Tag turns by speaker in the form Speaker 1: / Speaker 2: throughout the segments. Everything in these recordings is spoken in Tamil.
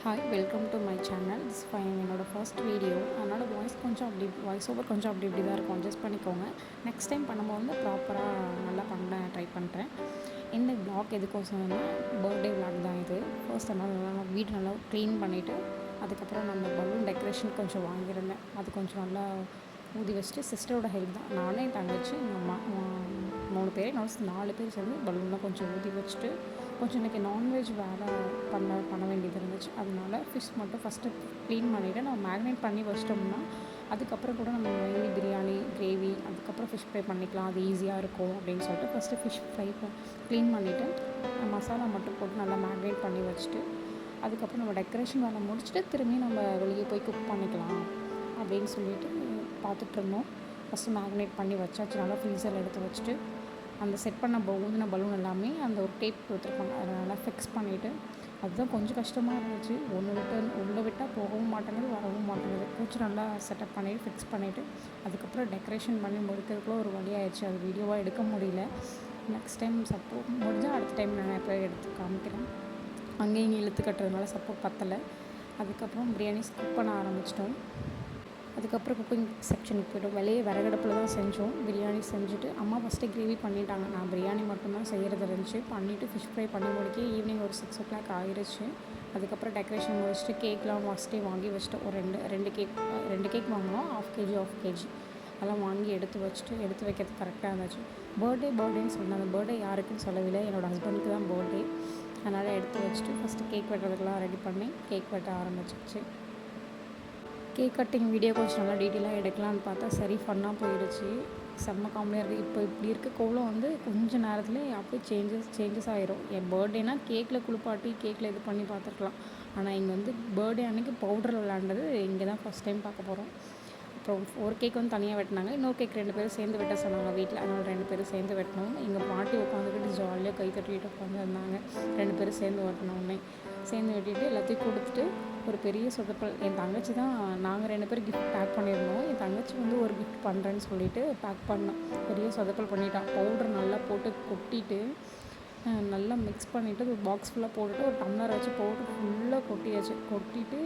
Speaker 1: Hi welcome to my channel. This fine என்னோடய ஃபர்ஸ்ட் வீடியோ. அதனால் வாய்ஸ் ஓவர் கொஞ்சம் அப்படி இப்படி தான் இருக்கும், அட்ஜஸ்ட் பண்ணிக்கோங்க. நெக்ஸ்ட் டைம் பண்ணும்போது வந்து ப்ராப்பராக நல்லா பண்ண ட்ரை பண்ணுறேன். இந்த விளாக் எதுக்கோசம்னா பர்த்டே விளாக் தான் இது. ஃபர்ஸ்ட் நல்லா வீடு நல்லா க்ளீன் பண்ணிவிட்டு அதுக்கப்புறம் நம்ம பலூன் டெக்கரேஷன் கொஞ்சம் வாங்கியிருந்தேன். அது கொஞ்சம் நல்லா ஊதி வச்சுட்டு சிஸ்டரோட ஹெல்ப் தான், நானே என் தங்கச்சி எங்கள் அம்மா 3 பேர் என்னோட 4 பேர் சேர்ந்து பலூன்லாம் கொஞ்சம் ஊதி வச்சுட்டு கொஞ்சம் இன்றைக்கி நான்வெஜ் வேறு பண்ண வேண்டியது இருந்துச்சு. அதனால ஃபிஷ் மட்டும் ஃபஸ்ட்டு க்ளீன் பண்ணிவிட்டு நம்ம மேக்னேட் பண்ணி வச்சிட்டோம்னா அதுக்கப்புறம் கூட நம்ம மெயின்லி பிரியாணி கிரேவி அதுக்கப்புறம் ஃபிஷ் ஃப்ரை பண்ணிக்கலாம், அது ஈஸியாக இருக்கும் அப்படின்னு சொல்லிட்டு ஃபஸ்ட்டு ஃபிஷ் ஃப்ரை க்ளீன் பண்ணிவிட்டு மசாலா மட்டும் போட்டு நல்லா மேக்னேட் பண்ணி வச்சுட்டு அதுக்கப்புறம் நம்ம டெக்கரேஷன் வேலை முடிச்சுட்டு திரும்பி நம்ம வெளியே போய் குக் பண்ணிக்கலாம் அப்படின்னு சொல்லிட்டு பார்த்துட்ருந்தோம். ஃபஸ்ட்டு மேக்னேட் பண்ணி வச்சாச்சு, நல்லா ஃப்ரீசரில் எடுத்து வச்சுட்டு அந்த செட் பண்ண ஊதின பலூன் எல்லாமே அந்த ஒரு டேப் கொடுத்துருப்பாங்க, அதை நல்லா ஃபிக்ஸ் பண்ணிவிட்டு அதுதான் கொஞ்சம் கஷ்டமாக இருந்துச்சு. உள்ளே விட்டால் போகவும் மாட்டேங்குது வரவும் மாட்டேங்குது. கொஞ்சம் நல்லா செட்டப் பண்ணிவிட்டு ஃபிக்ஸ் பண்ணிவிட்டு அதுக்கப்புறம் டெக்கரேஷன் பண்ணி முடிக்கிறதுக்குள்ள ஒரு வழி ஆயிடுச்சு. அது வீடியோவாக எடுக்க முடியல. நெக்ஸ்ட் டைம் முடிஞ்சால் அடுத்த டைம் நான் எப்போ எடுத்து காமிக்கிறேன். அங்கேயும் இங்கே இழுத்து கட்டுறதுனால சப்போர்ட் பத்தலை. அதுக்கப்புறம் பிரியாணி குக் பண்ண ஆரம்பிச்சிட்டோம். அதுக்கப்புறம் குக்கிங் செக்ஷனுக்கு போய்ட்டோம். வெளியே விறகடுப்பில் தான் செஞ்சோம். பிரியாணி செஞ்சுட்டு அம்மா ஃபஸ்ட்டு கிரேவி பண்ணிட்டாங்க. நான் பிரியாணி மட்டும்தான் செய்கிறது இருந்துச்சு. பண்ணிவிட்டு ஃபிஷ் ஃப்ரை பண்ணி முடிக்க ஈவினிங் ஒரு 6 ஆகிருச்சு. அதுக்கப்புறம் டெக்கரேஷன் முடிச்சுட்டு கேக்லாம் ஃபஸ்ட்டே வாங்கி வச்சுட்டு ஒரு ரெண்டு கேக் வாங்கினோம். 1/2 kg அதெல்லாம் வாங்கி எடுத்து வைக்கிறது கரெக்டாக இருந்துச்சு. பர்த்டேன்னு சொன்னேன். அந்த பர்த்டே யாருக்குன்னு சொல்லவில்லை, என்னோடய ஹஸ்பண்டுக்கு தான் பர்த்டே. அதனால் எடுத்து வச்சுட்டு ஃபஸ்ட்டு கேக் வெட்டுறதுக்கெலாம் ரெடி பண்ணி கேக் வெட்ட ஆரம்பிச்சிச்சு. கேக் கட்டிங் வீடியோ கொஞ்சம் நல்லா டீட்டெயிலாக எடுக்கலான்னு பார்த்தா சரி ஃபன்னாக போயிடுச்சு. செம்ம காமெடியாக இருக்குது. இப்போ இப்படி இருக்க கோலம் வந்து கொஞ்சம் நேரத்தில் அப்படியே சேஞ்சஸ் ஆகிரும். என் பர்த்டேனா கேக்கில் குளிப்பாட்டி கேக்கில் இது பண்ணி பார்த்துருக்கலாம். ஆனால் இங்கே வந்து பர்த்டே அன்றைக்கி பவுடரில் விளாண்டது இங்கே தான் ஃபஸ்ட் டைம் பார்க்க போகிறோம். அப்புறம் ஒரு கேக் வந்து தனியாக வெட்டினாங்க, இன்னொரு கேக் 2 பேரும் சேர்ந்து வெட்ட சொன்னாங்க வீட்டில். அதனால் 2 பேரும் சேர்ந்து வெட்டினோம். எங்கள் பாட்டி உட்காந்துக்கிட்டு ஜாலியாக கை தட்டிட்டு உட்காந்துருந்தாங்க. 2 பேரும் சேர்ந்து வெட்டினோடனே சேர்ந்து வெட்டிட்டு எல்லாத்தையும் கொடுத்துட்டு ஒரு பெரிய சொதப்பல். என் தங்கச்சி தான், நாங்கள் 2 பேரும் கிஃப்ட் பேக் பண்ணியிருந்தோம். என் தங்கச்சி வந்து ஒரு கிஃப்ட் பண்ணுறேன்னு சொல்லிட்டு பேக் பண்ணோம். பெரிய சொதப்பல் பண்ணிட்டான். பவுடர் நல்லா போட்டு கொட்டிட்டு நல்லா மிக்ஸ் பண்ணிவிட்டு ஒரு பாக்ஸ் ஃபுல்லாக போட்டுட்டு ஒரு டம்ளர் வச்சு பவுடர் ஃபுல்லாக கொட்டிட்டு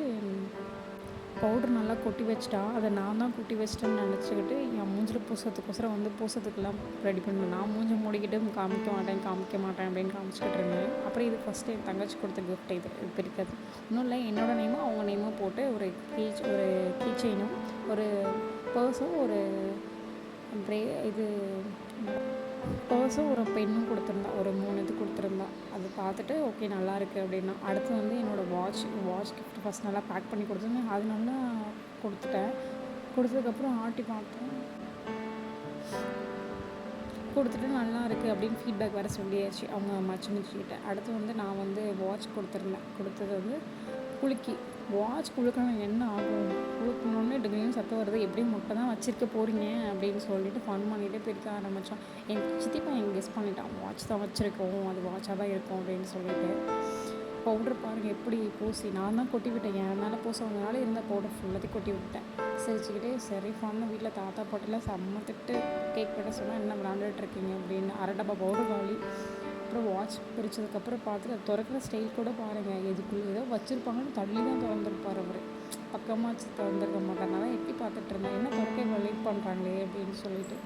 Speaker 1: பவுட்ரு நல்லா கொட்டி வச்சிட்டா. அதை நான் தான் கொட்டி வச்சிட்டேன்னு நினச்சிக்கிட்டு என் மூஞ்சில் பூசத்துக்கோசரம் வந்து பூசத்துக்கெல்லாம் ரெடி பண்ணேன். நான் மூஞ்சி மூடிக்கிட்டு காமிக்க மாட்டேன் அப்படின்னு காமிச்சிக்கிட்டு இருந்தேன். அப்புறம் இது ஃபஸ்ட்டு என் தங்கச்சி கொடுத்த கிஃப்ட். இது பிரிக்காது இன்னும் இல்லை, என்னோடய நேமும் அவங்க நேமும் போட்டு ஒரு கீ செயினும் ஒரு பர்ஸும் ஒரு பர்ஸும் ஒரு பெண்ணும் கொடுத்துருந்தா. ஒரு 3 இது கொடுத்துருந்தா. அது பார்த்துட்டு ஓகே நல்லாயிருக்கு அப்படின்னா. அடுத்து வந்து என்னோடய வாட்ச் கிஃப்ட் ஃபஸ்ட் நல்லா பேக் பண்ணி கொடுத்துருந்தேன். அது நல்லா கொடுத்ததுக்கப்புறம் ஆட்டி பார்த்தேன். கொடுத்துட்டு நல்லா இருக்குது அப்படின்னு ஃபீட்பேக் வேறு சொல்லியாச்சு அவங்க மச்சினிச்சிக்கிட்ட. அடுத்து வந்து நான் வந்து வாட்ச் கொடுத்தது வந்து வாட்ச் குலுக்கணும் என்ன ஆகும், குலுக்கணுன்னு டிகிரியும் சத்தம் வருது, எப்படியும் முட்டை தான் வச்சுருக்க போகிறீங்க அப்படின்னு சொல்லிட்டு ஃபன் பண்ணிகிட்டே பிரிக்க ஆரம்பித்தான். என் சித்திப்பா எனக்கு கெஸ் பண்ணிட்டான், வாட்ச் தான் வச்சுருக்கோம், அது வாட்சாக தான் இருக்கும் அப்படின்னு சொல்லிட்டு. பவுட்ரு பாருங்கள் எப்படி பூசி நான் தான் கொட்டி விட்டேன். என் மேலே பூச வந்தனால இருந்த பவுடர் ஃபுல்லாத்தையும் கொட்டி விட்டேன். சிரிச்சுக்கிட்டே சரி ஃபன்னு. வீட்டில் தாத்தா பாட்டில் செம்ம திட்டு. கேக் வெட்ட சொன்னால் என்ன விளாண்டுட்ருக்கீங்க அப்படின்னு. 1/2 டப்பா பவுடர் காலி. அப்புறம் வாட்ச் பிரித்ததுக்கப்புறம் பார்த்துட்டு அது திறக்கிற ஸ்டைல் கூட பாருங்கள். எதுக்குள்ளே ஏதோ வச்சுருப்பாங்கன்னு தள்ளி தான் திறந்துருப்பார் அவர். பக்கமாக வச்சு திறந்துருக்க மாட்டாங்க. அதான் எட்டி பார்த்துட்டு இருந்தேன், என்ன திறக்க இவ்வளோ லேட் பண்ணுறாங்களே அப்படின்னு சொல்லிட்டு.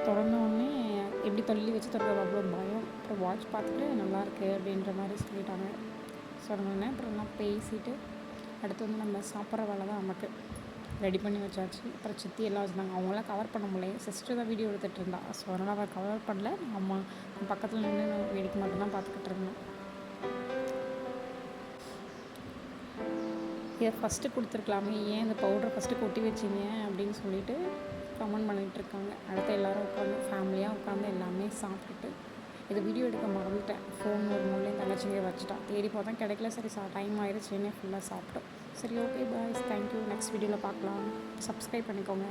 Speaker 1: திறந்தோடனே எப்படி தள்ளி வச்சு திறக்கிறது அவ்வளோ பயம். அப்புறம் வாட்ச் பார்த்துட்டு நல்லாயிருக்கு அப்படின்ற மாதிரி சொல்லிட்டாங்க. சொன்னோடனே அப்புறம் எல்லாம் பேசிவிட்டு அடுத்து வந்து நம்ம சாப்பிட்ற வேலை தான் நமக்கு. ரெடி பண்ணி வச்சாச்சு. அப்புறம் சித்தி எல்லாம் வச்சுருந்தாங்க. அவங்களாம் கவர் பண்ண முடியல. சிஸ்டர் தான் வீடியோ எடுத்துகிட்டு இருந்தா. ஸோ அதனால் அவள் கவர் பண்ணல. அம்மா பக்கத்தில் நின்று வேடிக்கை மட்டும்தான் பார்த்துக்கிட்டு இருந்தேன். இதை ஃபஸ்ட்டு கொடுத்துருக்கலாமே, ஏன் இந்த பவுடரை ஃபஸ்ட்டு கொட்டி வச்சிங்க அப்படின்னு சொல்லிட்டு கமெண்ட் பண்ணிகிட்ருக்காங்க. அடுத்து எல்லோரும் ஃபேமிலியாக உட்காந்து எல்லாமே சாப்பிட்டுட்டு இது வீடியோ எடுக்க மறந்துட்டேன். ஃபோன் ஒரு மூலையும் தங்கச்சிங்க வச்சுட்டான். தேடி பார்த்தா கிடைக்கல. சரி டைம் ஆயிடுச்சுன்னே ஃபுல்லாக சாப்பிட்டோம். சரி ஓகே பாய்ஸ், தேங்க்யூ. நெக்ஸ்ட் வீடியோவில் பார்க்கலாம். சப்ஸ்கிரைப் பண்ணிக்கோங்க.